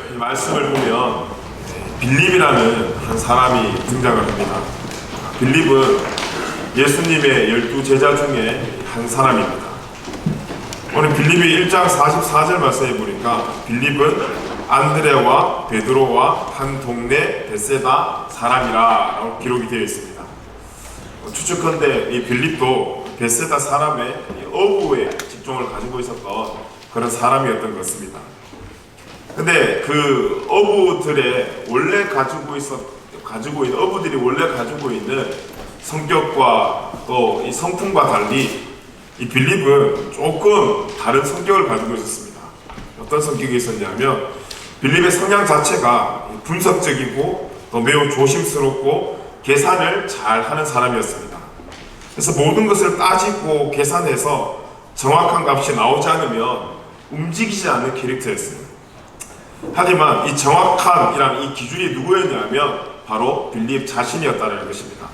오늘 이 말씀을 보면 빌립이라는 한 사람이 등장을 합니다. 빌립은 예수님의 12제자 중에 한 사람입니다. 오늘 빌립이 1장 44절 말씀해 보니까 빌립은 안드레와 베드로와 한 동네 베세다 사람이라고 기록이 되어 있습니다. 추측컨대 이 빌립도 베세다 사람의 어부에 직종을 가지고 있었던 그런 사람이었던 것 같습니다. 근데 그 어부들의 원래 어부들이 원래 가지고 있는 성격과 또 이 성품과 달리 이 빌립은 조금 다른 성격을 가지고 있었습니다. 어떤 성격이 있었냐면 빌립의 성향 자체가 분석적이고 또 매우 조심스럽고 계산을 잘 하는 사람이었습니다. 그래서 모든 것을 따지고 계산해서 정확한 값이 나오지 않으면 움직이지 않는 캐릭터였습니다. 하지만 이 정확함이라는 이 기준이 누구였냐면 바로 빌립 자신이었다는 것입니다.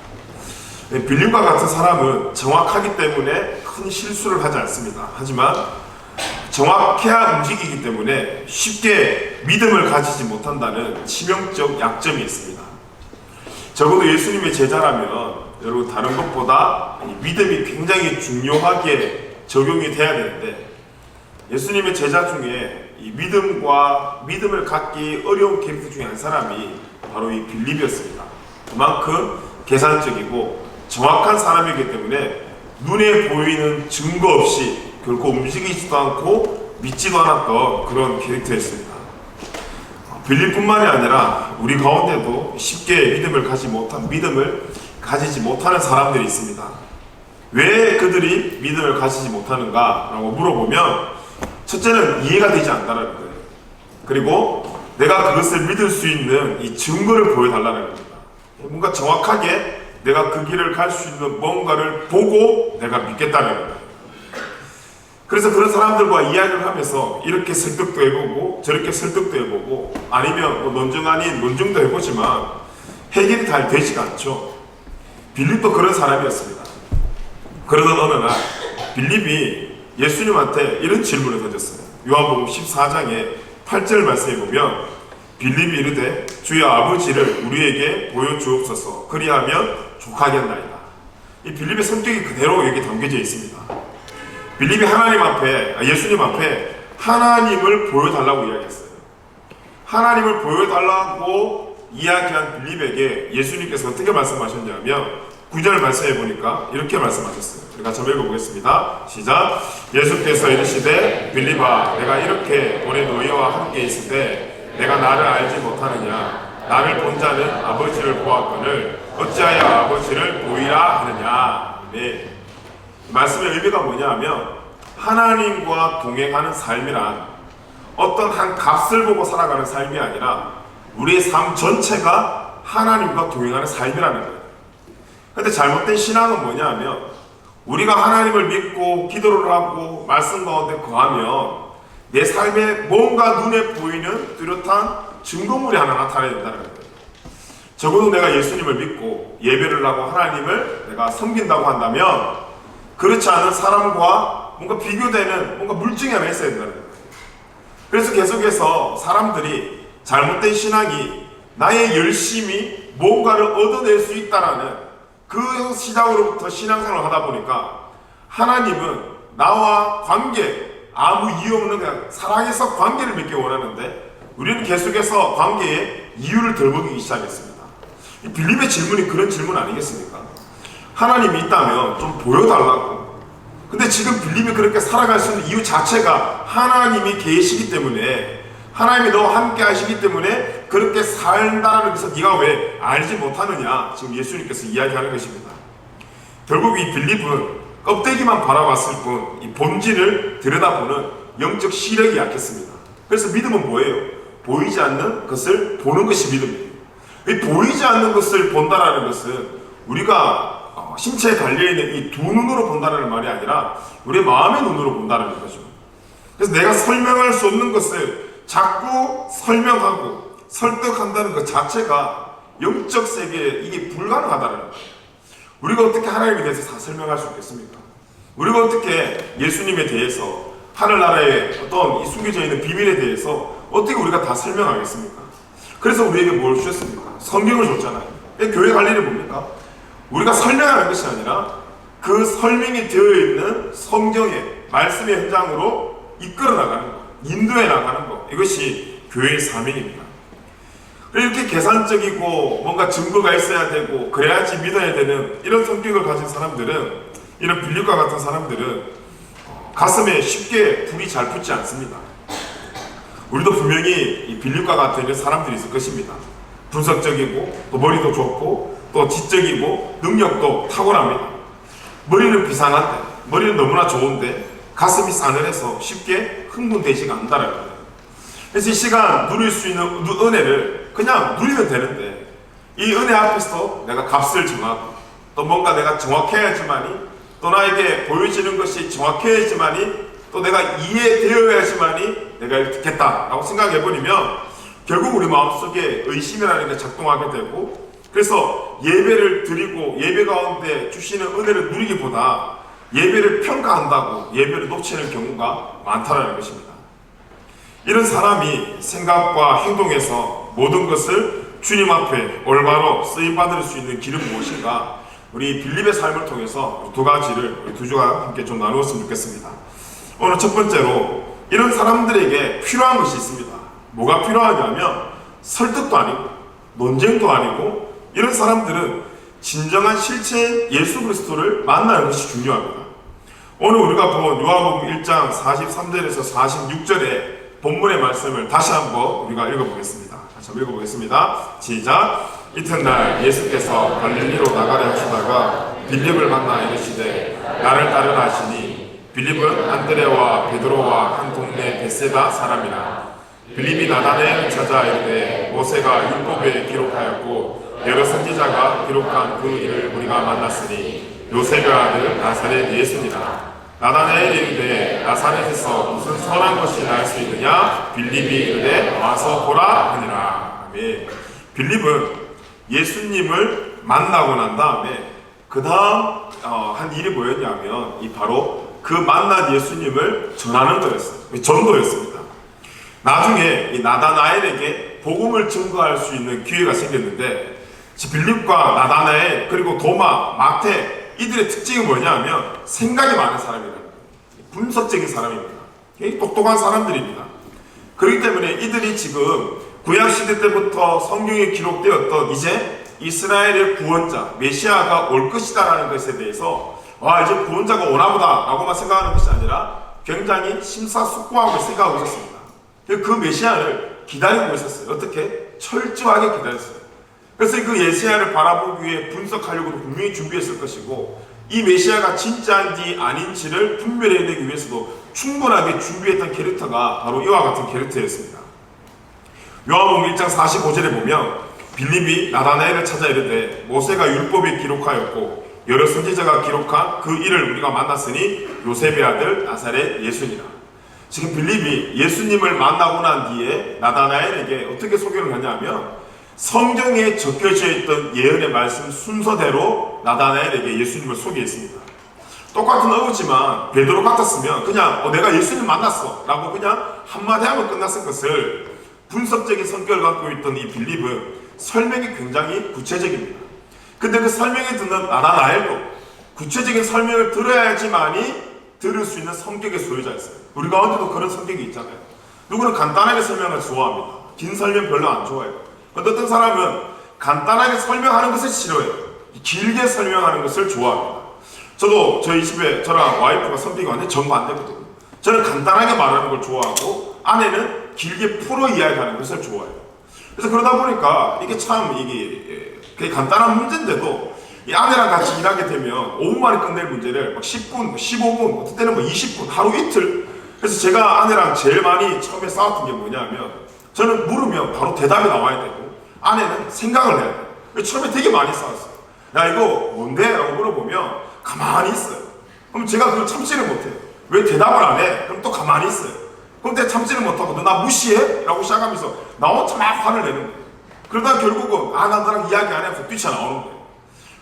빌립과 같은 사람은 정확하기 때문에 큰 실수를 하지 않습니다. 하지만 정확해야 움직이기 때문에 쉽게 믿음을 가지지 못한다는 치명적 약점이 있습니다. 적어도 예수님의 제자라면 여러분 다른 것보다 믿음이 굉장히 중요하게 적용이 돼야 되는데 예수님의 제자 중에 이 믿음을 갖기 어려운 캐릭터 중에 한 사람이 바로 이 빌립이었습니다. 그만큼 계산적이고 정확한 사람이기 때문에 눈에 보이는 증거 없이 결코 움직이지도 않고 믿지도 않았던 그런 캐릭터였습니다. 빌립뿐만이 아니라 우리 가운데도 쉽게 믿음을 가지지 못하는 사람들이 있습니다. 왜 그들이 믿음을 가지지 못하는가 라고 물어보면 첫째는 이해가 되지 않는다는 거예요. 그리고 내가 그것을 믿을 수 있는 이 증거를 보여달라는 겁니다. 뭔가 정확하게 내가 그 길을 갈 수 있는 뭔가를 보고 내가 믿겠다는 거예요. 그래서 그런 사람들과 이야기를 하면서 이렇게 설득도 해보고 저렇게 설득도 해보고 아니면 뭐 논증 아닌 논증도 해보지만 해결이 잘 되지가 않죠. 빌립도 그런 사람이었습니다. 그러던 어느 날 빌립이 예수님한테 이런 질문을 던졌어요. 요한복음 14장에 8절 말씀에 보면 빌립이 이르되 주의 아버지를 우리에게 보여주옵소서 그리하면 족하겠나이다. 이 빌립의 성격이 그대로 여기 담겨져 있습니다. 빌립이 예수님 앞에 하나님을 보여달라고 이야기했어요. 하나님을 보여달라고 이야기한 빌립에게 예수님께서 어떻게 말씀하셨냐면 9절 말씀해 보니까 이렇게 말씀하셨어요. 우리가 좀 읽어보겠습니다. 시작. 예수께서 이르시되 빌립아 내가 이렇게 오래 너희와 함께 있으되 내가 나를 알지 못하느냐 나를 본 자는 아버지를 보았거늘 어찌하여 아버지를 보이라 하느냐. 네. 말씀의 의미가 뭐냐면 하나님과 동행하는 삶이란 어떤 한 값을 보고 살아가는 삶이 아니라 우리의 삶 전체가 하나님과 동행하는 삶이라는 거예요. 근데 잘못된 신앙은 뭐냐면 우리가 하나님을 믿고 기도를 하고 말씀 가운데 거하면 내 삶에 뭔가 눈에 보이는 뚜렷한 증거물이 하나 나타나야 된다는 거예요. 적어도 내가 예수님을 믿고 예배를 하고 하나님을 내가 섬긴다고 한다면 그렇지 않은 사람과 뭔가 비교되는 뭔가 물증이 하나 있어야 된다는 거예요. 그래서 계속해서 사람들이 잘못된 신앙이 나의 열심히 뭔가를 얻어낼 수 있다라는 그 시작으로부터 신앙생활을 하다 보니까 하나님은 나와 아무 이유 없는 그냥 사랑해서 관계를 맺기 원하는데 우리는 계속해서 관계에 이유를 덜먹이기 시작했습니다. 빌립의 질문이 그런 질문 아니겠습니까? 하나님이 있다면 좀 보여달라고. 근데 지금 빌립이 그렇게 살아갈 수 있는 이유 자체가 하나님이 계시기 때문에 하나님이 너와 함께 하시기 때문에 그렇게 산다는 것을 네가 왜 알지 못하느냐 지금 예수님께서 이야기하는 것입니다. 결국 이 빌립은 껍데기만 바라봤을 뿐 이 본질을 들여다보는 영적 시력이 약했습니다. 그래서 믿음은 뭐예요? 보이지 않는 것을 보는 것이 믿음이에요. 이 보이지 않는 것을 본다라는 것은 우리가 신체에 달려있는 이 두 눈으로 본다는 말이 아니라 우리의 마음의 눈으로 본다는 거죠. 그래서 내가 설명할 수 없는 것을 자꾸 설명하고 설득한다는 것 자체가 영적 세계에 이게 불가능하다는 거예요. 우리가 어떻게 하나님에 대해서 다 설명할 수 있겠습니까? 우리가 어떻게 예수님에 대해서 하늘나라의 어떤 이 숨겨져 있는 비밀에 대해서 어떻게 우리가 다 설명하겠습니까? 그래서 우리에게 뭘 주셨습니까? 성경을 줬잖아요. 교회 갈 일이 뭡니까? 우리가 설명하는 것이 아니라 그 설명이 되어 있는 성경의 말씀의 현장으로 이끌어 나가는 것, 인도해 나가는 것, 이것이 교회의 사명입니다. 이렇게 계산적이고 뭔가 증거가 있어야 되고 그래야지 믿어야 되는 이런 성격을 가진 사람들은, 이런 빌립과 같은 사람들은 가슴에 쉽게 불이 잘 붙지 않습니다. 우리도 분명히 이 빌립과 같은 사람들이 있을 것입니다. 분석적이고 또 머리도 좋고 또 지적이고 능력도 탁월합니다. 머리는 비상한데, 머리는 너무나 좋은데 가슴이 싸늘해서 쉽게 흥분되지가 않는다는 거예요. 그래서 이 시간 누릴 수 있는 은혜를 그냥 누리면 되는데, 이 은혜 앞에서 내가 값을 정하고 또 뭔가 내가 정확해야지만이, 또 나에게 보여지는 것이 정확해야지만이, 또 내가 이해되어야지만이 내가 이렇게 듣겠다라고 생각해버리면 결국 우리 마음속에 의심이라는 게 작동하게 되고, 그래서 예배를 드리고 예배 가운데 주시는 은혜를 누리기보다 예배를 평가한다고 예배를 놓치는 경우가 많다는 것입니다. 이런 사람이 생각과 행동에서 모든 것을 주님 앞에 올바로 쓰임받을 수 있는 길은 무엇인가? 우리 빌립의 삶을 통해서 두 가지를 우리 두 주가 함께 좀 나누었으면 좋겠습니다. 오늘 첫 번째로, 이런 사람들에게 필요한 것이 있습니다. 뭐가 필요하냐면 설득도 아니고 논쟁도 아니고, 이런 사람들은 진정한 실체인 예수 그리스도를 만나는 것이 중요합니다. 오늘 우리가 본 요한복음 1장 43절에서 46절의 본문의 말씀을 다시 한번 우리가 읽어보겠습니다. 다시 한번 읽어보겠습니다. 시작. 이튿날 예수께서 갈릴리로 나가려 하시다가 빌립을 만나 이르시되 나를 따르라 하시니, 빌립은 안드레와 베드로와 한 동네 벳세다 사람이라. 빌립이 나다나엘을 찾아 이르되 모세가 율법에 기록하였고 여러 선지자가 기록한 그 일을 우리가 만났으니 요셉의 아들 나사렛 예수니라. 나다나엘이 이르되 나사렛에서 무슨 선한 것이 날 수 있느냐? 빌립이 이르되 와서 보라 하니라. 아멘. 빌립은 예수님을 만나고 난 다음에 그 다음 한 일이 뭐였냐면, 이 바로 그 만난 예수님을 전하는 거였어요. 전도였습니다. 나중에 이 나다나엘에게 복음을 증거할 수 있는 기회가 생겼는데, 빌립과 나다나엘 그리고 도마, 마태, 이들의 특징이 뭐냐면 생각이 많은 사람이라는 거예요. 분석적인 사람입니다. 똑똑한 사람들입니다. 그렇기 때문에 이들이 지금 구약시대 때부터 성경에 기록되었던 이제 이스라엘의 구원자, 메시아가 올 것이다라는 것에 대해서 이제 구원자가 오나보다 라고만 생각하는 것이 아니라 굉장히 심사숙고하고 생각하고 있었습니다. 그 메시아를 기다리고 있었어요. 어떻게? 철저하게 기다렸어요. 그래서 그 메시아를 바라보기 위해 분석하려고도 분명히 준비했을 것이고, 이 메시아가 진짜인지 아닌지를 분별해내기 위해서도 충분하게 준비했던 캐릭터가 바로 이와 같은 캐릭터였습니다. 요한복음 1장 45절에 보면 빌립이 나다나엘을 찾아 이르되 모세가 율법에 기록하였고 여러 선지자가 기록한 그 일을 우리가 만났으니 요셉의 아들 나사렛 예수니라. 지금 빌립이 예수님을 만나고 난 뒤에 나다나엘에게 어떻게 소개를 하냐면, 성경에 적혀져 있던 예언의 말씀 순서대로 나다나엘에게 예수님을 소개했습니다. 똑같은 어부지만 베드로 같았으면 그냥 내가 예수님 만났어 라고 그냥 한마디 하면 끝났을 것을, 분석적인 성격을 갖고 있던 이 빌립은 설명이 굉장히 구체적입니다. 근데 그 설명을 듣는 나다나엘도 구체적인 설명을 들어야지만이 들을 수 있는 성격의 소유자였어요. 우리 가운데도 그런 성격이 있잖아요. 누구는 간단하게 설명을 좋아합니다. 긴 설명 별로 안 좋아해요. 근데 어떤 사람은 간단하게 설명하는 것을 싫어해요. 길게 설명하는 것을 좋아합니다. 저도 저희 집에 저랑 와이프가 성격이 완전히 정반대거든요. 저는 간단하게 말하는 걸 좋아하고 아내는 길게 풀어 이야기하는 것을 좋아해요. 그래서 그러다 보니까 이게 참 이게 간단한 문제인데도 이 아내랑 같이 일하게 되면 5분 만에 끝낼 문제를 막 10분, 15분, 어떤 때는 뭐 20분, 하루 이틀. 그래서 제가 아내랑 제일 많이 처음에 싸웠던 게 뭐냐면, 저는 물으면 바로 대답이 나와야 되고 아내는 생각을 해야 돼요. 처음에 되게 많이 싸웠어요. 야 이거 뭔데? 라고 물어보면 가만히 있어요. 그럼 제가 그걸 참지를 못해요. 왜 대답을 안 해? 그럼 또 가만히 있어요. 그럼 내가 참지를 못하고 너 나 무시해? 라고 시작하면서 나 혼자 막 화를 내는 거예요. 그러다 결국은 나 너랑 이야기 안 해서 뛰쳐나오는 거예요.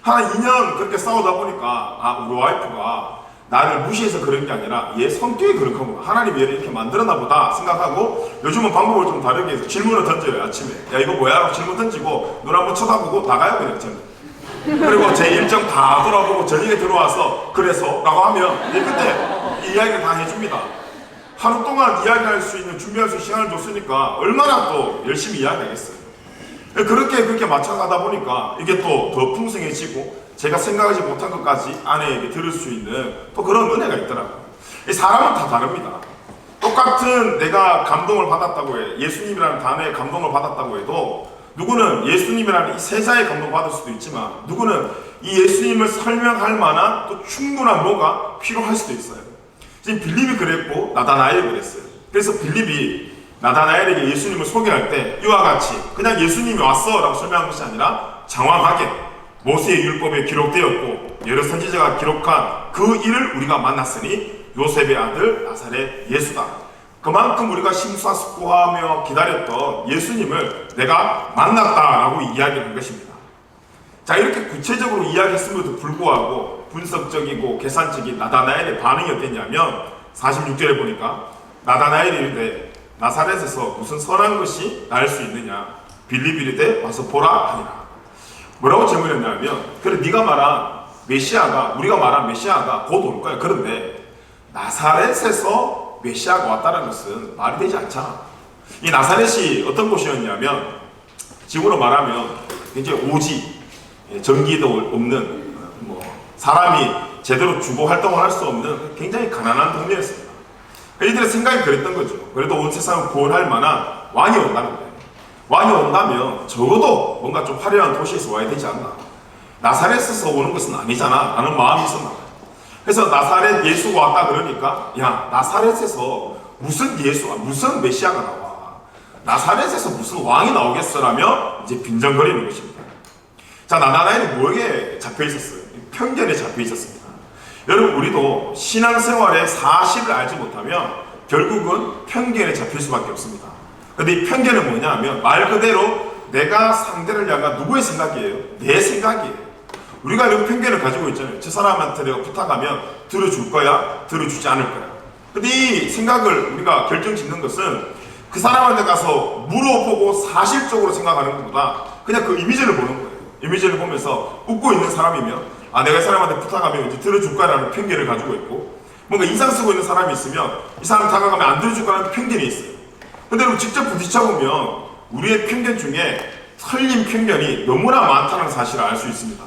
한 2년 그렇게 싸우다 보니까 우리 와이프가 나를 무시해서 그런 게 아니라 얘 성격이 그런 거구나. 하나님이 얘를 이렇게 만들었나 보다 생각하고 요즘은 방법을 좀 다르게 해서 질문을 던져요. 아침에 야 이거 뭐야? 하고 질문 던지고 눈 한번 쳐다보고 나가요 그냥 저는. 그리고 제 일정 다 돌아보고 저녁에 들어와서 그래서 라고 하면 그때 이야기를 다 해줍니다. 하루 동안 이야기할 수 있는 준비할 수 있는 시간을 줬으니까 얼마나 또 열심히 이야기하겠어요. 그렇게 맞춰가다 보니까 이게 또 더 풍성해지고 제가 생각하지 못한 것까지 아내에게 들을 수 있는 또 그런 은혜가 있더라고요. 사람은 다 다릅니다. 똑같은 내가 감동을 받았다고 해 예수님이라는 단어에 감동을 받았다고 해도 누구는 예수님이라는 이 세자의 감동을 받을 수도 있지만 누구는 이 예수님을 설명할 만한 또 충분한 뭐가 필요할 수도 있어요. 지금 빌립이 그랬고 나다나엘이 그랬어요. 그래서 빌립이 나다나엘에게 예수님을 소개할 때 이와 같이 그냥 예수님이 왔어 라고 설명한 것이 아니라 장황하게 모세의 율법에 기록되었고 여러 선지자가 기록한 그 일을 우리가 만났으니 요셉의 아들 나사렛 예수다. 그만큼 우리가 심사숙고하며 기다렸던 예수님을 내가 만났다라고 이야기한 것입니다. 자, 이렇게 구체적으로 이야기했음에도 불구하고 분석적이고 계산적인 나다나엘의 반응이 어땠냐면 46절에 보니까 나다나엘이 이르되 나사렛에서 무슨 선한 것이 날 수 있느냐 빌립이 이르되 와서 보라 하니라. 뭐라고 질문했냐면 그래 네가 말한 메시아가 우리가 말한 메시아가 곧 올 거야. 그런데 나사렛에서 메시아가 왔다는 것은 말이 되지 않잖아. 이 나사렛이 어떤 곳이었냐면 지금으로 말하면 굉장히 오지 전기도 없는 사람이 제대로 주거 활동을 할 수 없는 굉장히 가난한 동네였습니다. 이들의 생각이 그랬던 거죠. 그래도 온 세상을 구원할 만한 왕이 온다는 거예요. 왕이 온다면 적어도 뭔가 좀 화려한 도시에서 와야 되지 않나. 나사렛에서 오는 것은 아니잖아 라는 마음이 있었나 봐요. 그래서 나사렛 예수가 왔다 그러니까 야 나사렛에서 무슨 예수가 무슨 메시아가 나와 나사렛에서 무슨 왕이 나오겠어라며 이제 빈정거리는 것입니다. 자 나다나엘은 뭐에 잡혀 있었어요? 편견에 잡혀 있었습니다. 여러분 우리도 신앙생활의 사실을 알지 못하면 결국은 편견에 잡힐 수밖에 없습니다. 근데 이 편견은 뭐냐 하면 말 그대로 내가 상대를 향한 누구의 생각이에요? 내 생각이에요. 우리가 이런 편견을 가지고 있잖아요. 저 사람한테 내가 부탁하면 들어줄 거야? 들어주지 않을 거야? 근데 이 생각을 우리가 결정짓는 것은 그 사람한테 가서 물어보고 사실적으로 생각하는 것보다 그냥 그 이미지를 보는 거예요. 이미지를 보면서 웃고 있는 사람이면 아 내가 이 사람한테 부탁하면 이제 들어줄 거라는 편견을 가지고 있고 뭔가 인상 쓰고 있는 사람이 있으면 이 사람 다가가면 안 들어줄 거라는 편견이 있어요. 근데 여러분 직접 부딪혀보면 우리의 편견 중에 틀린 편견이 너무나 많다는 사실을 알 수 있습니다.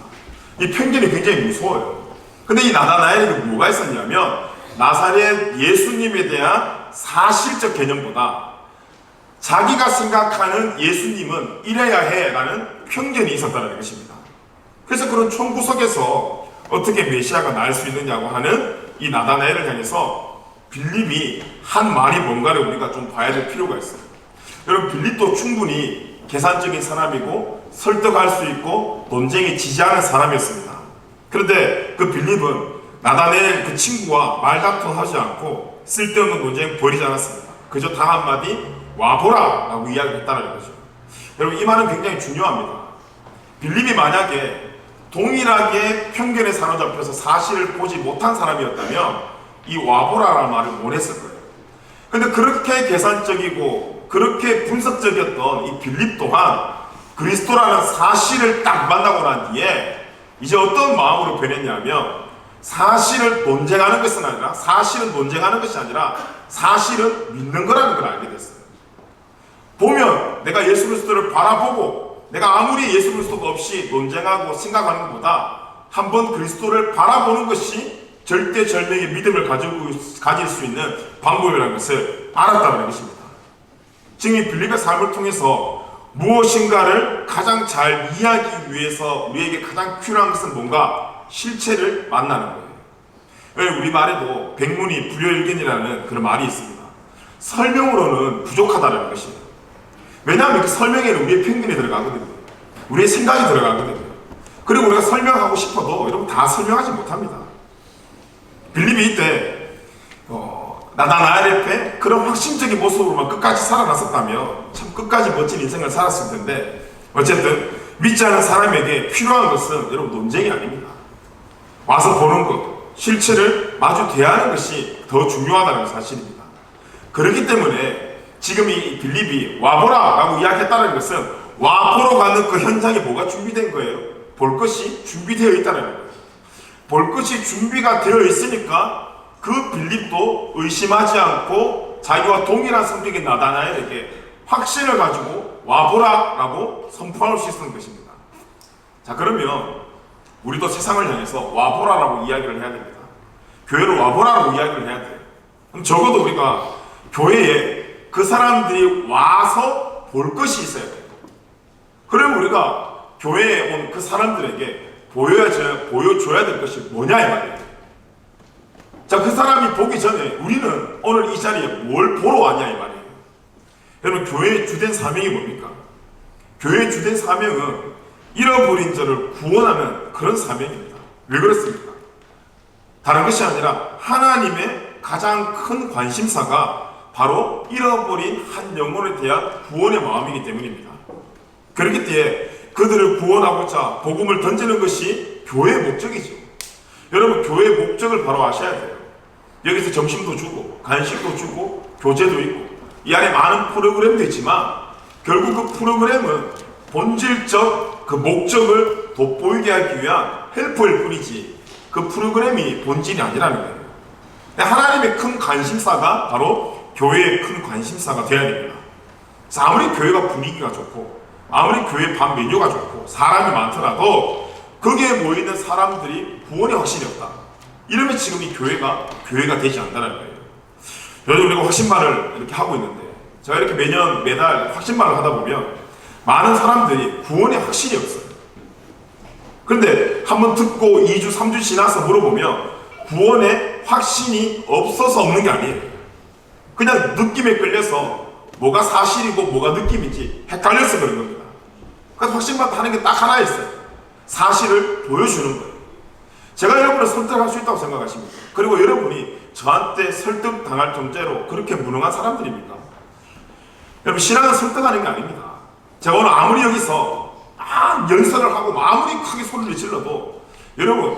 이 편견이 굉장히 무서워요. 근데 이 나다나엘에게 뭐가 있었냐면 나사렛 예수님에 대한 사실적 개념보다 자기가 생각하는 예수님은 이래야 해 라는 편견이 있었다는 것입니다. 그래서 그런 총구석에서 어떻게 메시아가 날 수 있느냐고 하는 이 나다나엘을 향해서 빌립이 한 말이 뭔가를 우리가 좀 봐야 될 필요가 있어요. 여러분 빌립도 충분히 계산적인 사람이고 설득할 수 있고 논쟁에 지지하는 사람이었습니다. 그런데 그 빌립은 나다나엘 그 친구와 말다툼하지 않고 쓸데없는 논쟁 벌이지 않았습니다. 그저 단 한마디 와보라 라고 이야기했다는 거죠. 여러분 이 말은 굉장히 중요합니다. 빌립이 만약에 동일하게 편견에 사로잡혀서 사실을 보지 못한 사람이었다면 이 와보라라는 말을 못 했을 거예요. 근데 그렇게 계산적이고 그렇게 분석적이었던 이 빌립 또한 그리스도라는 사실을 딱 만나고 난 뒤에 이제 어떤 마음으로 변했냐면 사실을 논쟁하는 것은 아니라 사실은 믿는 거라는 걸 알게 됐어요. 보면 내가 예수 그리스도를 바라보고 내가 아무리 예수 그리스도가 없이 논쟁하고 생각하는 것보다 한번 그리스도를 바라보는 것이 절대절명의 믿음을 가질 수 있는 방법이라는 것을 알았다는 것입니다. 지금 이 빌립의 삶을 통해서 무엇인가를 가장 잘 이해하기 위해서 우리에게 가장 필요한 것은 뭔가 실체를 만나는 거예요. 우리 말에도 백문이 불여일견이라는 그런 말이 있습니다. 설명으로는 부족하다는 것이에요. 왜냐하면 그 설명에는 우리의 편견이 들어가거든요. 우리의 생각이 들어가거든요. 그리고 우리가 설명하고 싶어도 여러분 다 설명하지 못합니다. 빌립이 이때 나다나엘 앞에 그런 확신적인 모습으로만 끝까지 살아났었다면 참 끝까지 멋진 인생을 살았을 텐데 어쨌든 믿지 않은 사람에게 필요한 것은 여러분 논쟁이 아닙니다. 와서 보는 것, 실체를 마주 대하는 것이 더 중요하다는 사실입니다. 그렇기 때문에 지금 이 빌립이 와보라 라고 이야기했다는 것은 와보러 가는 그 현장에 뭐가 준비된 거예요? 볼 것이 준비되어 있다는 거예요. 볼 것이 준비가 되어 있으니까 그 빌립도 의심하지 않고 자기와 동일한 성격의 나다나엘에게 확신을 가지고 와보라 라고 선포할 수 있었던 것입니다. 자, 그러면 우리도 세상을 향해서 와보라 라고 이야기를 해야 됩니다. 교회로 와보라 라고 이야기를 해야 돼요. 그럼 적어도 우리가 교회에 그 사람들이 와서 볼 것이 있어야 돼요. 그러면 우리가 교회에 온 그 사람들에게 보여줘야 될 것이 뭐냐 이 말이에요. 자, 그 사람이 보기 전에 우리는 오늘 이 자리에 뭘 보러 왔냐 이 말이에요. 여러분, 교회의 주된 사명이 뭡니까? 교회의 주된 사명은 잃어버린 자를 구원하는 그런 사명입니다. 왜 그렇습니까? 다른 것이 아니라 하나님의 가장 큰 관심사가 바로 잃어버린 한 영혼에 대한 구원의 마음이기 때문입니다. 그렇기 때문에 그들을 구원하고자 복음을 던지는 것이 교회의 목적이죠. 여러분, 교회의 목적을 바로 아셔야 돼요. 여기서 점심도 주고 간식도 주고 교재도 있고 이 안에 많은 프로그램도 있지만 결국 그 프로그램은 본질적 그 목적을 돋보이게 하기 위한 헬퍼일 뿐이지 그 프로그램이 본질이 아니라는 거예요. 하나님의 큰 관심사가 바로 교회의 큰 관심사가 되어야 됩니다. 그래서 아무리 교회가 분위기가 좋고 아무리 교회 밥 메뉴가 좋고 사람이 많더라도 거기에 모이는 사람들이 구원의 확신이 없다. 이러면 지금 이 교회가 되지 않는다는 거예요. 요즘 우리가 확신반을 이렇게 하고 있는데 제가 이렇게 매달 확신반을 하다 보면 많은 사람들이 구원의 확신이 없어요. 그런데 한번 듣고 2주, 3주 지나서 물어보면 구원의 확신이 없어서 없는 게 아니에요. 그냥 느낌에 끌려서 뭐가 사실이고 뭐가 느낌인지 헷갈려서 그런 겁니다. 그래서 확신만 하는 게 딱 하나 있어요. 사실을 보여주는 거예요. 제가 여러분을 설득할 수 있다고 생각하십니까? 그리고 여러분이 저한테 설득당할 존재로 그렇게 무능한 사람들입니까? 여러분, 신앙은 설득하는 게 아닙니다. 제가 오늘 아무리 여기서 연설을 하고 아무리 크게 소리를 질러도 여러분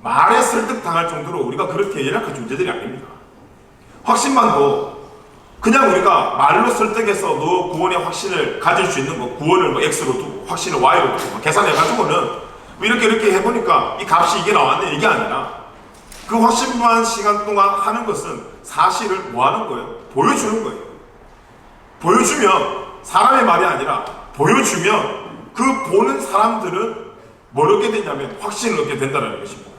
말에 설득당할 정도로 우리가 그렇게 연약한 존재들이 아닙니다. 확신만도 그냥 우리가 말로 설득해서 너 구원의 확신을 가질 수 있는 거, 구원을 뭐 X로 두고 확신을 Y로 두고 계산해가지고는 이렇게 해보니까 이 값이 이게 나왔네 이게 아니라 그 확신만 시간 동안 하는 것은 사실을 뭐 하는 거예요? 보여주는 거예요. 보여주면 사람의 말이 아니라 보여주면 그 보는 사람들은 뭘 얻게 되냐면 확신을 얻게 된다는 것입니다.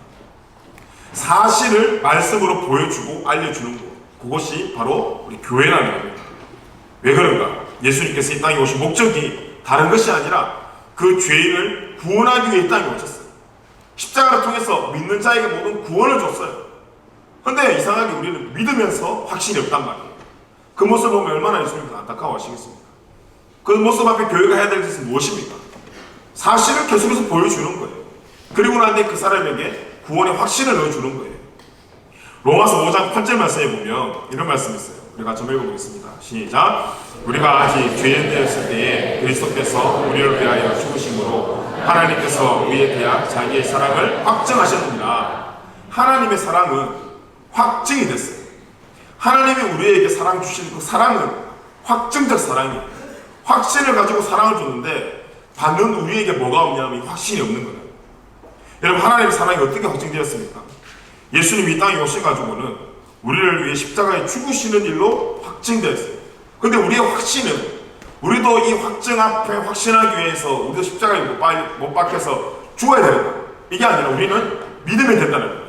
사실을 말씀으로 보여주고 알려주는 것, 그것이 바로 우리 교회라는 겁니다. 왜 그런가? 예수님께서 이 땅에 오신 목적이 다른 것이 아니라 그 죄인을 구원하기 위해 이 땅에 오셨어요. 십자가를 통해서 믿는 자에게 모든 구원을 줬어요. 그런데 이상하게 우리는 믿으면서 확신이 없단 말이에요. 그 모습을 보면 얼마나 예수님께서 안타까워하시겠습니까? 그 모습 앞에 교회가 해야 될 것은 무엇입니까? 사실을 계속해서 보여주는 거예요. 그리고 난 뒤에 그 사람에게 구원의 확신을 넣어주는 거예요. 로마서 5장 8절 말씀에 보면 이런 말씀이 있어요. 우리 같이 한번 읽어보겠습니다. 시작. 우리가 아직 죄인 되었을 때에 그리스도께서 우리를 위하여 죽으심으로 하나님께서 우리에 대한 자기의 사랑을 확증하셨느니라. 하나님의 사랑은 확증이 됐어요. 하나님이 우리에게 사랑 주신 그 사랑은 확증적 사랑이에요. 확신을 가지고 사랑을 줬는데 받는 우리에게 뭐가 없냐면 확신이 없는 거예요. 여러분, 하나님의 사랑이 어떻게 확증되었습니까? 예수님이 이 땅에 오셔가지고는 우리를 위해 십자가에 죽으시는 일로 확증되었어요. 근데 우리의 확신은 우리도 이 확증 앞에 확신하기 위해서 우리도 십자가에 못 박혀서 죽어야 된다. 이게 아니라 우리는 믿으면 된다는 거예요.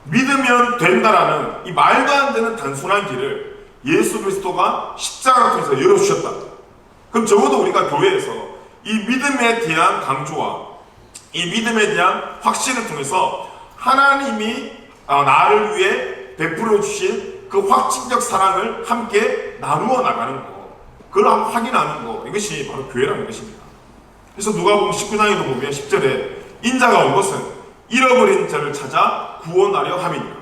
믿으면 된다라는 이 말도 안 되는 단순한 길을 예수 그리스도가 십자가를 통해서 열어주셨다. 그럼 적어도 우리가 교회에서 이 믿음에 대한 강조와 이 믿음에 대한 확신을 통해서 하나님이 나를 위해 베풀어 주신 그 확증적 사랑을 함께 나누어 나가는 것, 그걸 한번 확인하는 것, 이것이 바로 교회라는 것입니다. 그래서 누가복음 19장에도 보면 10절에 인자가 온 것은 잃어버린 자를 찾아 구원하려 함이니라.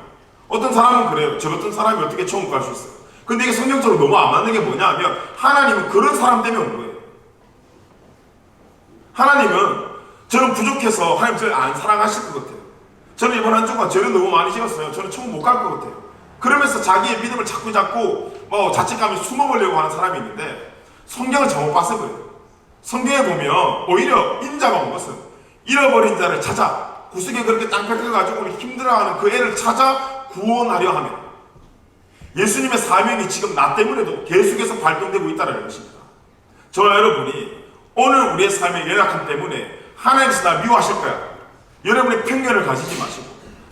어떤 사람은 그래요. 저 같은 사람이 어떻게 천국 갈 수 있어요? 근데 이게 성경적으로 너무 안 맞는 게 뭐냐 하면 하나님은 그런 사람 때문에 온 거예요. 하나님은 저는 부족해서 하나님 저를 안 사랑하실 것 같아요. 저는 이번 한 주간 죄를 너무 많이 지었어요. 저는 천국 못 갈 것 같아요. 그러면서 자기의 믿음을 자꾸 자책감에 숨어보려고 하는 사람이 있는데 성경을 잘못 봐서 그래요. 성경에 보면 오히려 인자가 온 것은 잃어버린 자를 찾아, 구석에 그렇게 땅 뺏겨가지고 힘들어하는 그 애를 찾아 구원하려 하면, 예수님의 사명이 지금 나 때문에도 계속해서 발동되고 있다는 것입니다. 저와 여러분이 오늘 우리의 삶의 연약함 때문에 하나님께서 나 미워하실 거야, 여러분의 편견을 가지지 마시고,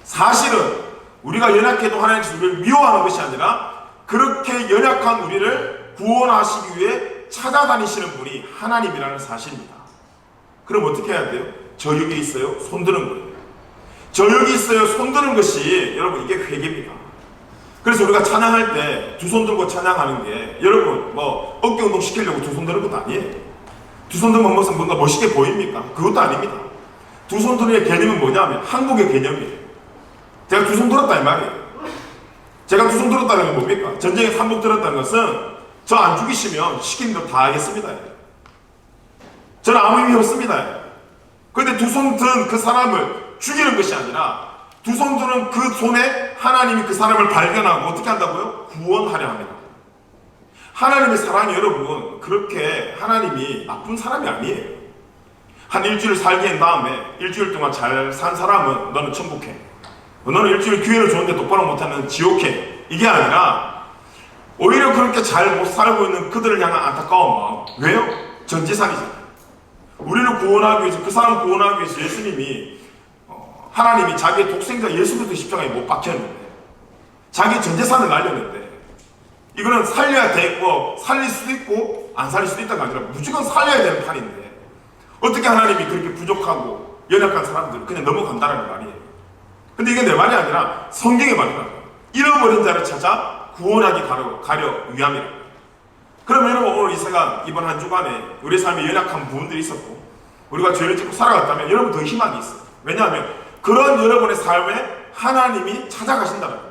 사실은 우리가 연약해도 하나님께서 우리를 미워하는 것이 아니라 그렇게 연약한 우리를 구원하시기 위해 찾아다니시는 분이 하나님이라는 사실입니다. 그럼 어떻게 해야 돼요? 저 여기 있어요, 손드는 거예요. 저 여기 있어요, 손드는 것이 여러분 이게 회개입니다. 그래서 우리가 찬양할 때 두 손 들고 찬양하는 게 여러분 어깨 운동 시키려고 두 손 드는 것도 아니에요. 두 손 들면 뭔가 멋있게 보입니까? 그것도 아닙니다. 두 손 드는 개념은 뭐냐면 한국의 개념이에요. 제가 두 손 들었다 이 말이에요. 제가 두 손 들었다는 건 뭡니까? 전쟁에 삼복 들었다는 것은 저 안 죽이시면 시키는 대로 다 하겠습니다. 저는 아무 의미 없습니다. 그런데 두 손 든 그 사람을 죽이는 것이 아니라 두 손 드는 그 손에 하나님이 그 사람을 발견하고 어떻게 한다고요? 구원하려 합니다. 하나님의 사랑이 여러분 그렇게 하나님이 나쁜 사람이 아니에요. 한 일주일 살게 한 다음에 일주일 동안 잘 산 사람은 너는 천국해, 너는 일주일 기회를 줬는데 똑바로 못하면 지옥해, 이게 아니라 오히려 그렇게 잘 못 살고 있는 그들을 향한 안타까운 마음. 왜요? 전지산이잖아요. 우리를 구원하기 위해서, 그 사람을 구원하기 위해서 예수님이 하나님이 자기의 독생자 예수 그리스도 십자가에 못 박혔는데, 자기 전재산을 날렸는데, 이거는 살려야 되고 살릴 수도 있고 안 살릴 수도 있다가 아니라 무조건 살려야 되는 판인데 어떻게 하나님이 그렇게 부족하고 연약한 사람들을 그냥 넘어간다는 말이에요. 근데 이게 내 말이 아니라 성경의 말이다. 잃어버린 자를 찾아 구원하기 가려 위함이라. 그러면 여러분 오늘 이 시간 이번 한 주간에 우리 삶에 연약한 부분들이 있었고 우리가 죄를 짓고 살아갔다면 여러분 더 희망이 있어요. 왜냐하면 그런 여러분의 삶에 하나님이 찾아가신다는 거예요.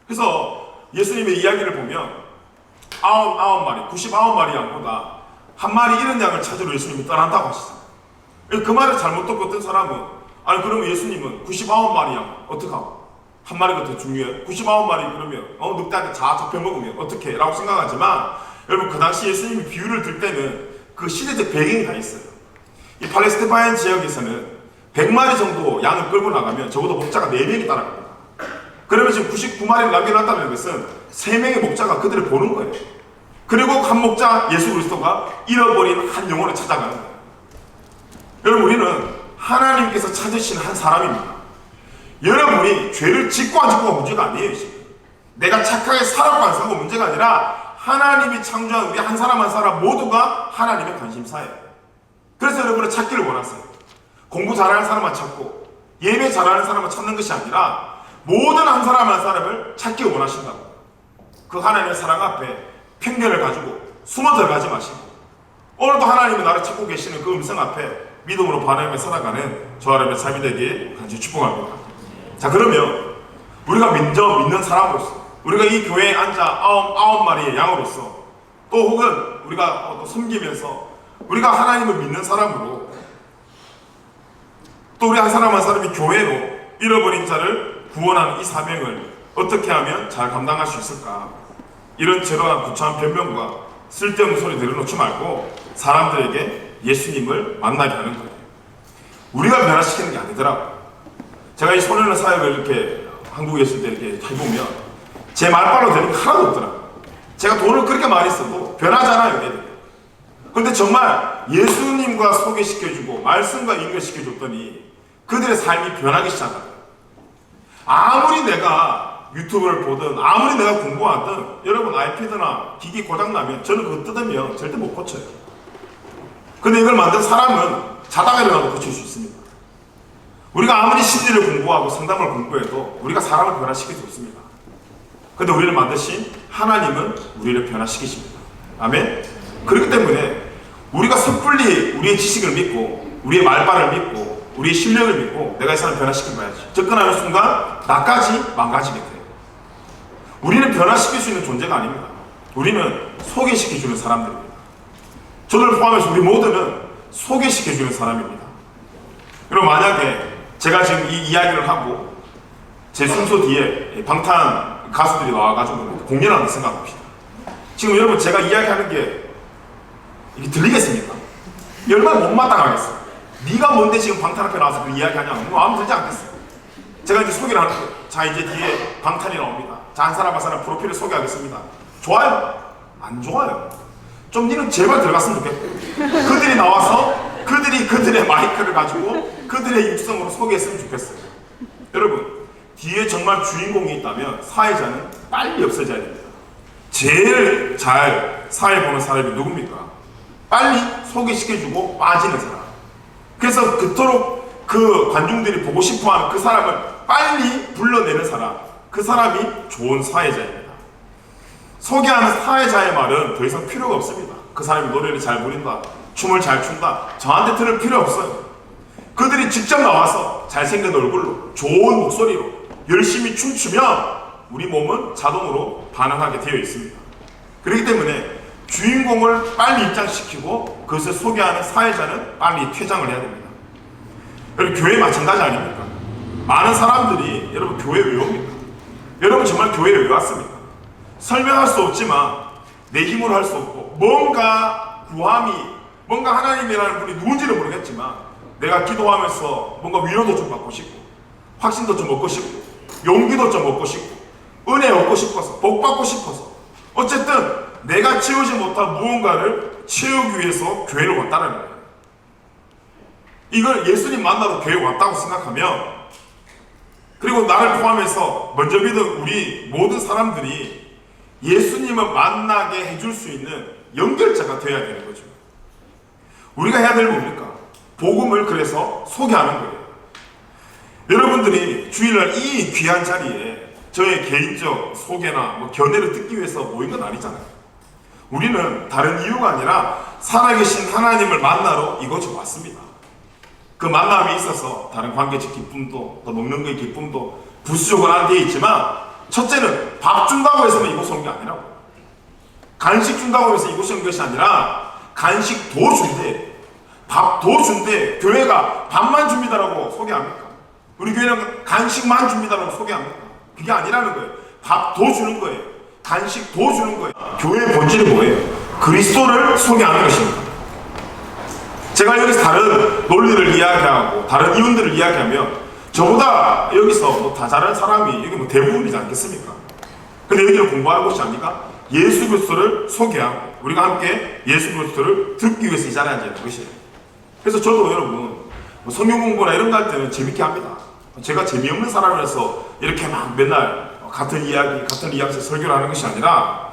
그래서 예수님의 이야기를 보면 99마리 양보다 한 마리 잃은 양을 찾으러 예수님이 떠난다고 하시잖아요. 그 말을 잘못 듣고 어떤 사람은 아니 그러면 예수님은 99마리 양 어떡하고 한 마리가 더 중요해요? 99마리 그러면 늑대한테 잡혀먹으면 어떡해? 라고 생각하지만 여러분 그 당시 예수님이 비유를 들 때는 그 시대적 배경이 다 있어요. 이 팔레스타인 지역에서는 100마리 정도 양을 끌고 나가면 적어도 목자가 4명이 따라갑니다. 그러면 지금 99마리를 남겨놨다는 것은 3명의 목자가 그들을 보는 거예요. 그리고 한 목자 예수 그리스도가 잃어버린 한 영혼을 찾아가는 거예요. 여러분 우리는 하나님께서 찾으신 한 사람입니다. 여러분이 죄를 짓고 안 짓고가 문제가 아니에요. 지금. 내가 착하게 살았고 안 살고 문제가 아니라 하나님이 창조한 우리 한 사람 한 사람 모두가 하나님의 관심사예요. 그래서 여러분은 찾기를 원하세요. 공부 잘하는 사람만 찾고 예배 잘하는 사람만 찾는 것이 아니라 모든 한 사람 한 사람을 찾기 원하신다고. 그 하나님의 사랑 앞에 편견을 가지고 숨어 들어가지 마시고 오늘도 하나님이 나를 찾고 계시는 그 음성 앞에 믿음으로 반응하며 살아가는 저와 여러분의 삶이 되길 간절히 축복합니다. 자, 그러면 우리가 믿는 사람으로서 우리가 이 교회에 앉아 아홉 마리의 양으로서 또 혹은 우리가 또 섬기면서 우리가 하나님을 믿는 사람으로 또 우리 한 사람 한 사람이 교회로 잃어버린 자를 구원하는 이 사명을 어떻게 하면 잘 감당할 수 있을까? 이런 저러한 구차한 변명과 쓸데없는 소리 내려놓지 말고 사람들에게 예수님을 만나게 하는 거예요. 우리가 변화시키는 게 아니더라고요. 제가 이 소년의 사역을 이렇게 한국에 있을 때 이렇게 해보면 제 말발로 되는 게 하나도 없더라고요. 제가 돈을 그렇게 많이 써도 변하잖아요, 얘들. 그런데 정말 예수님과 소개시켜주고 말씀과 연결시켜줬더니 그들의 삶이 변하기 시작하더라고요. 아무리 내가 유튜브를 보든 아무리 내가 공부하든 여러분 아이패드나 기기 고장나면 저는 그거 뜯으면 절대 못 고쳐요. 근데 이걸 만든 사람은 자다가 일어나도 고칠 수 있습니다. 우리가 아무리 심리를 공부하고 상담을 공부해도 우리가 사람을 변화시킬 수 없습니다. 근데 우리를 만드신 하나님은 우리를 변화시키십니다. 아멘? 그렇기 때문에 우리가 섣불리 우리의 지식을 믿고 우리의 말발을 믿고 우리의 실력을 믿고 내가 이 사람을 변화시켜 봐야지 접근하는 순간 나까지 망가지게 돼요. 우리는 변화시킬 수 있는 존재가 아닙니다. 우리는 소개시켜주는 사람들입니다. 저를 포함해서 우리 모두는 소개시켜주는 사람입니다. 여러분 만약에 제가 지금 이 이야기를 하고 제 순서 뒤에 방탄 가수들이 나와가지고 공연하는 생각합시다. 지금 여러분 제가 이야기하는 게 이게 들리겠습니까? 얼마나 못마땅하겠어요. 네가 뭔데 지금 방탄 앞에 나와서 그 이야기하냐? 뭐 아무 들지 않겠어요. 제가 이제 소개를 하는 거예요. 자, 이제 뒤에 방탄이 나옵니다. 자, 한 사람 한 사람 프로필을 소개하겠습니다. 좋아요? 안 좋아요. 좀 니는 제발 들어갔으면 좋겠고 그들이 나와서 그들의 마이크를 가지고 그들의 육성으로 소개했으면 좋겠어요. 여러분, 뒤에 정말 주인공이 있다면 사회자는 빨리 없어져야 됩니다. 제일 잘 사회 보는 사람이 누굽니까? 빨리 소개시켜주고 빠지는 사람. 그래서 그토록 그 관중들이 보고 싶어하는 그 사람을 빨리 불러내는 사람, 그 사람이 좋은 사회자입니다. 소개하는 사회자의 말은 더 이상 필요가 없습니다. 그 사람이 노래를 잘 부른다, 춤을 잘 춘다, 저한테 들을 필요 없어요. 그들이 직접 나와서 잘생긴 얼굴로 좋은 목소리로 열심히 춤추면 우리 몸은 자동으로 반응하게 되어 있습니다. 그렇기 때문에 주인공을 빨리 입장시키고 그것을 소개하는 사회자는 빨리 퇴장을 해야 됩니다. 여러분, 교회 마찬가지 아닙니까? 많은 사람들이 여러분 교회 왜 옵니까? 여러분 정말 교회에 왜 왔습니까? 설명할 수 없지만 내 힘으로 할 수 없고 뭔가 구함이, 뭔가 하나님이라는 분이 누군지는 모르겠지만 내가 기도하면서 뭔가 위로도 좀 받고 싶고 확신도 좀 얻고 싶고 용기도 좀 얻고 싶고 은혜 얻고 싶어서 복 받고 싶어서 어쨌든 내가 채우지 못한 무언가를 채우기 위해서 교회를 왔다는 거예요. 이걸 예수님 만나러 교회 왔다고 생각하면, 그리고 나를 포함해서 먼저 믿은 우리 모든 사람들이 예수님을 만나게 해줄 수 있는 연결자가 되어야 되는 거죠. 우리가 해야 될 뭡니까? 복음을 그래서 소개하는 거예요. 여러분들이 주일날 이 귀한 자리에 저의 개인적 소개나 견해를 듣기 위해서 모인 건 아니잖아요. 우리는 다른 이유가 아니라 살아계신 하나님을 만나러 이곳에 왔습니다. 그 만남이 있어서 다른 관계적 기쁨도, 또 먹는 거의 기쁨도 부수적으로 안 되어 있지만, 첫째는 밥 준다고 해서는 이곳에 온 게 아니라고. 간식 준다고 해서 이곳에 온 것이 아니라 간식 더 준대, 밥 더 준대. 교회가 밥만 줍니다라고 소개합니까? 우리 교회는 간식만 줍니다라고 소개합니까? 그게 아니라는 거예요. 밥 더 주는 거예요. 간식 더 주는 거예요. 교회의 본질이 뭐예요? 그리스도를 소개하는 것입니다. 제가 여기서 다른 논리를 이야기하고 다른 이론들을 이야기하면 저보다 여기서 다 잘하는 사람이 여기 대부분이지 않겠습니까? 근데 여기는 공부하는 것이 아니라 예수 그리스도를 소개하고 우리가 함께 예수 그리스도를 듣기 위해서 이 자리에 앉아 있는 것이에요. 그래서 저도 여러분 성경 공부나 이런 거 할 때는 재밌게 합니다. 제가 재미없는 사람이라서 이렇게 막 맨날 같은 이야기에서 설교를 하는 것이 아니라,